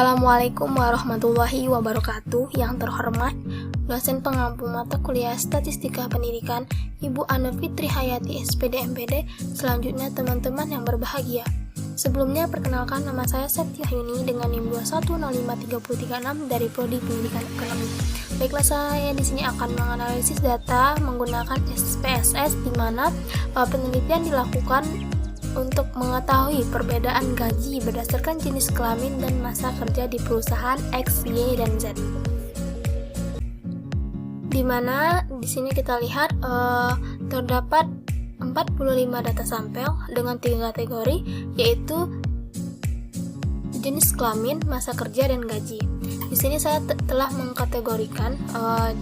Assalamualaikum warahmatullahi wabarakatuh. Yang terhormat dosen pengampu mata kuliah Statistika Pendidikan Ibu Anur Fitri Hayati SPD MPD. Selanjutnya teman-teman yang berbahagia, sebelumnya perkenalkan, nama saya Septiah Yuni dengan NIM 2105336 dari Prodi Pendidikan Ekonomi. Baiklah, saya di sini akan menganalisis data menggunakan SPSS, di mana penelitian dilakukan untuk mengetahui perbedaan gaji berdasarkan jenis kelamin dan masa kerja di perusahaan X, Y, dan Z. Di mana di sini kita lihat terdapat 45 data sampel dengan 3 kategori, yaitu jenis kelamin, masa kerja, dan gaji. Di sini saya telah mengkategorikan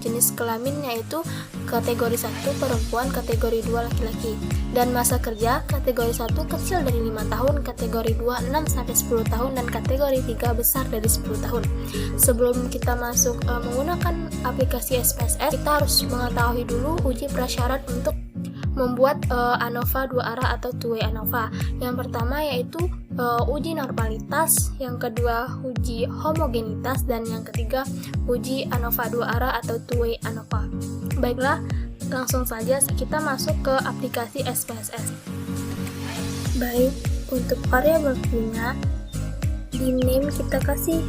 jenis kelamin, yaitu kategori 1 perempuan, kategori 2 laki-laki, dan masa kerja kategori 1 kecil dari 5 tahun, kategori 2 6-10 tahun, dan kategori 3 besar dari 10 tahun. Sebelum kita masuk menggunakan aplikasi SPSS, kita harus mengetahui dulu uji prasyarat untuk membuat ANOVA 2 arah atau two-way ANOVA. Yang pertama yaitu uji normalitas, yang kedua uji homogenitas, dan yang ketiga uji ANOVA 2 arah atau two-way ANOVA. Baiklah, langsung saja kita masuk ke aplikasi SPSS. Baik, untuk variabel fee-nya di name kita kasih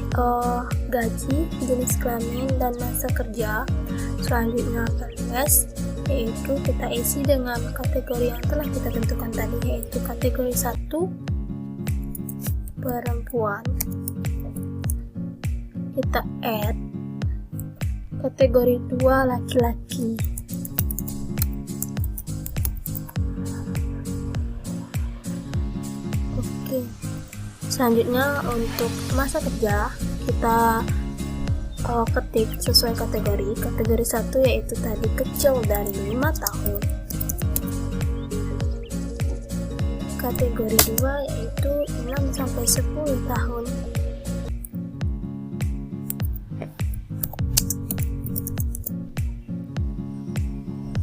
gaji, jenis kelamin, dan masa kerja. Selanjutnya values, yaitu kita isi dengan kategori yang telah kita tentukan tadi, yaitu kategori 1 perempuan, kita add kategori 2 laki-laki, oke. Selanjutnya untuk masa kerja kita ketik sesuai kategori. Kategori 1 yaitu tadi kecil dari 5 tahun. Kategori 2 yaitu 6-10 tahun.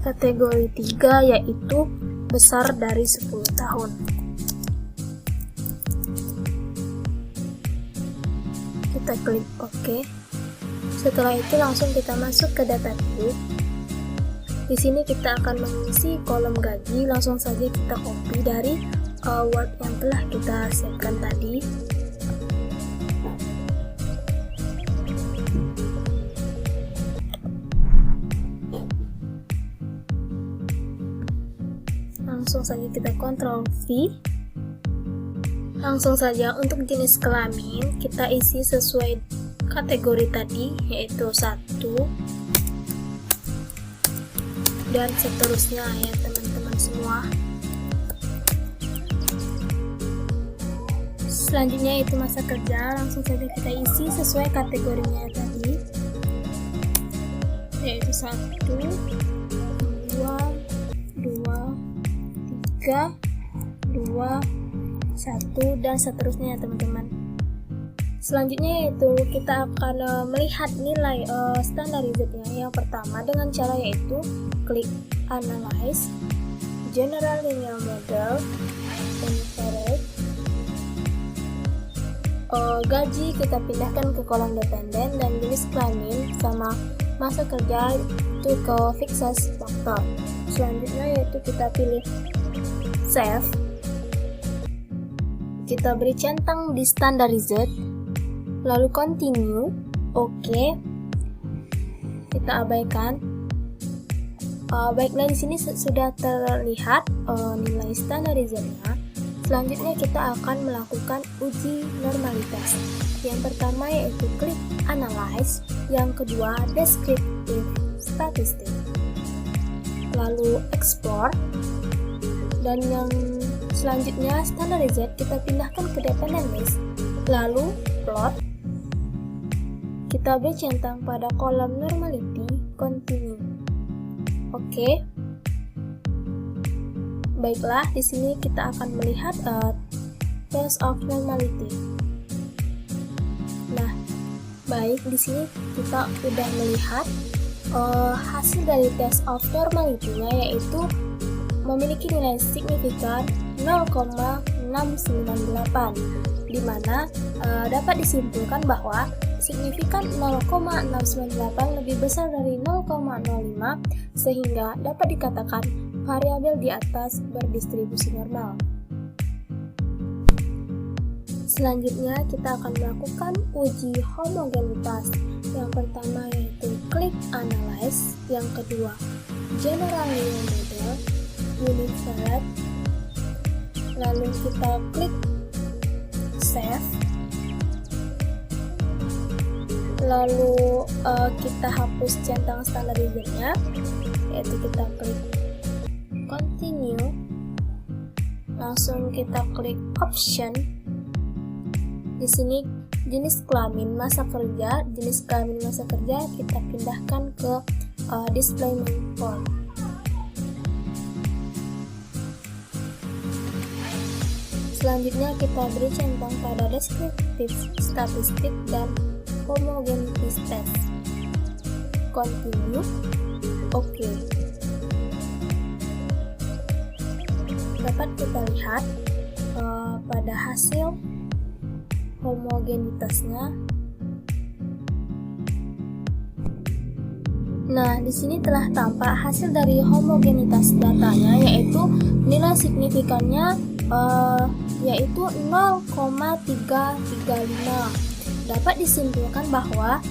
Kategori 3 yaitu besar dari 10 tahun. Kita klik OK. Setelah itu langsung kita masuk ke data view. Di sini kita akan mengisi kolom gaji. Langsung saja kita copy dari Word yang telah kita siapkan tadi. Langsung saja kita Ctrl V. Langsung saja untuk jenis kelamin kita isi sesuai kategori tadi, yaitu 1 dan seterusnya ya teman-teman semua. Selanjutnya itu masa kerja, langsung saja kita isi sesuai kategorinya tadi, yaitu 1, 2, 3, 2, 1, dan seterusnya ya teman-teman. Selanjutnya yaitu kita akan melihat nilai standarizednya. Yang pertama dengan cara yaitu klik Analyze, General Linear Model, Inferred. Gaji kita pindahkan ke kolom dependen, dan jenis kelamin sama masa kerja itu ke Fixed Factor. Selanjutnya yaitu kita pilih Save. Kita beri centang di Standarized, lalu continue, oke. Kita abaikan. Baiklah, di sini sudah terlihat nilai standarizednya. Selanjutnya kita akan melakukan uji normalitas. Yang pertama yaitu klik Analyze, yang kedua Descriptive Statistic, lalu Explore, dan yang selanjutnya Standarized kita pindahkan ke Dependent List, lalu Plot. Kita beri centang pada kolom Normality, Continue. Oke. Baiklah, di sini kita akan melihat Test of Normality. Nah, baik, di sini kita sudah melihat hasil dari Test of Normality-nya, yaitu memiliki nilai signifikan 0,698. di mana dapat disimpulkan bahwa signifikan 0,698 lebih besar dari 0,05 sehingga dapat dikatakan variabel di atas berdistribusi normal. Selanjutnya kita akan melakukan uji homogenitas. Yang pertama yaitu klik analyze, yang kedua general linear model, unit valid, lalu kita klik save, lalu kita hapus centang standarisirnya, yaitu kita klik continue, langsung kita klik option. Di sini jenis kelamin masa kerja, kita pindahkan ke display main form. Selanjutnya kita beri centang pada deskriptif statistik dan homogenitas test. Continue, oke. Dapat kita lihat pada hasil homogenitasnya. Nah, di sini telah tampak hasil dari homogenitas datanya, yaitu nilai signifikannya yaitu 0,335. Dapat disimpulkan bahwa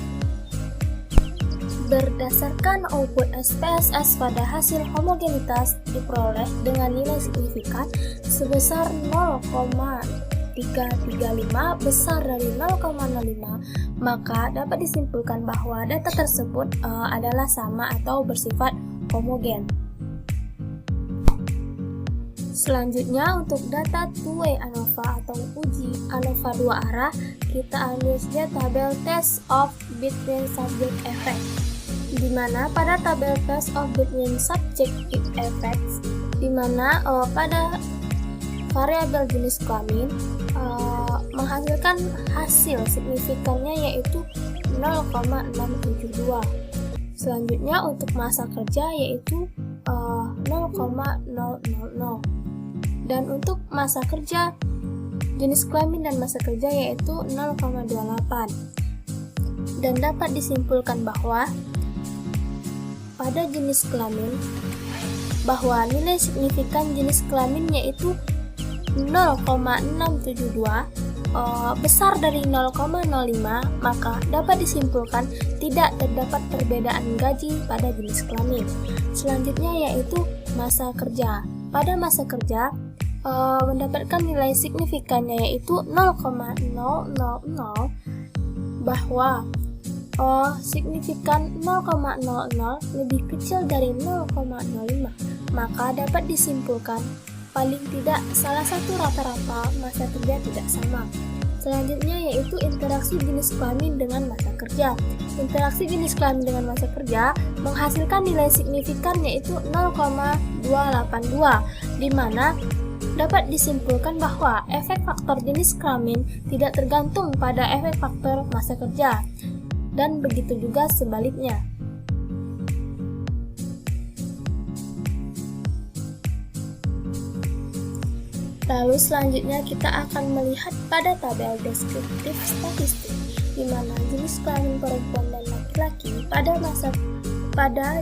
berdasarkan output SPSS pada hasil homogenitas diperoleh dengan nilai signifikan sebesar 0,335 besar dari 0,05, maka dapat disimpulkan bahwa data tersebut adalah sama atau bersifat homogen. Selanjutnya untuk data two-way ANOVA atau uji ANOVA dua arah, kita ambil saja tabel test of between subject effect, di mana pada tabel test of between subject effects, di mana pada variabel jenis kelamin menghasilkan hasil signifikannya yaitu 0,672. Selanjutnya untuk masa kerja yaitu 0,000, dan untuk masa kerja jenis kelamin dan masa kerja yaitu 0,28. Dan dapat disimpulkan bahwa pada jenis kelamin bahwa nilai signifikan jenis kelamin yaitu 0,672 besar dari 0,05, maka dapat disimpulkan tidak terdapat perbedaan gaji pada jenis kelamin. Selanjutnya yaitu masa kerja. Pada masa kerja mendapatkan nilai signifikannya yaitu 0,000, bahwa signifikan 0,00 lebih kecil dari 0,05, maka dapat disimpulkan paling tidak salah satu rata-rata masa kerja tidak sama. Selanjutnya yaitu interaksi jenis kelamin dengan masa kerja. Interaksi jenis kelamin dengan masa kerja menghasilkan nilai signifikan yaitu 0,282, di mana dapat disimpulkan bahwa efek faktor jenis kelamin tidak tergantung pada efek faktor masa kerja, dan begitu juga sebaliknya. Lalu selanjutnya kita akan melihat pada tabel deskriptif statistik, di mana jenis kelamin perempuan dan laki-laki pada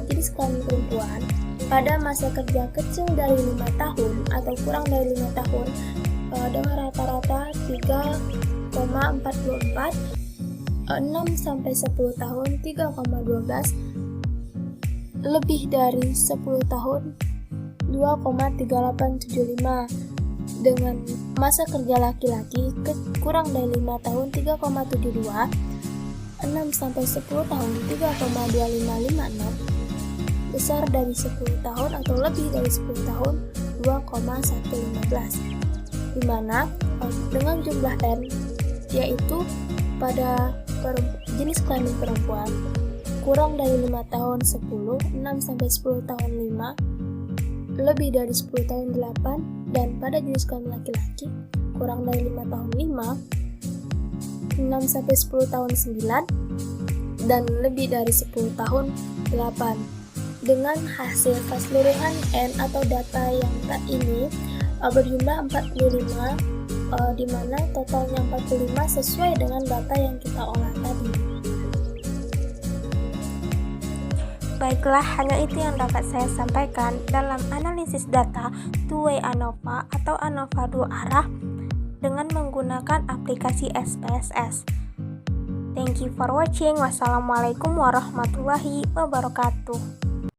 jenis kelamin perempuan pada masa kerja kecil dari 5 tahun atau kurang dari 5 tahun dengan rata-rata 3,44, 6-10 tahun 3,12, lebih dari 10 tahun 2,3875, dengan masa kerja laki-laki kurang dari 5 tahun 3,72, 6-10 tahun 3,2556, besar dari 10 tahun atau lebih dari 10 tahun 2,115, di mana dengan jumlah N yaitu pada jenis kelamin perempuan kurang dari 5 tahun 10, 6-10 tahun 5, lebih dari 10 tahun 8, dan pada jenis kelamin laki-laki kurang dari 5 tahun 5, 6-10 tahun 9, dan lebih dari 10 tahun 8. Dengan hasil keseluruhan N atau data yang ini berjumlah 45 di mana totalnya 45 sesuai dengan data yang kita olah tadi. Baiklah, hanya itu yang dapat saya sampaikan dalam analisis data two-way ANOVA atau ANOVA dua arah dengan menggunakan aplikasi SPSS. Thank you for watching. Wassalamualaikum warahmatullahi wabarakatuh.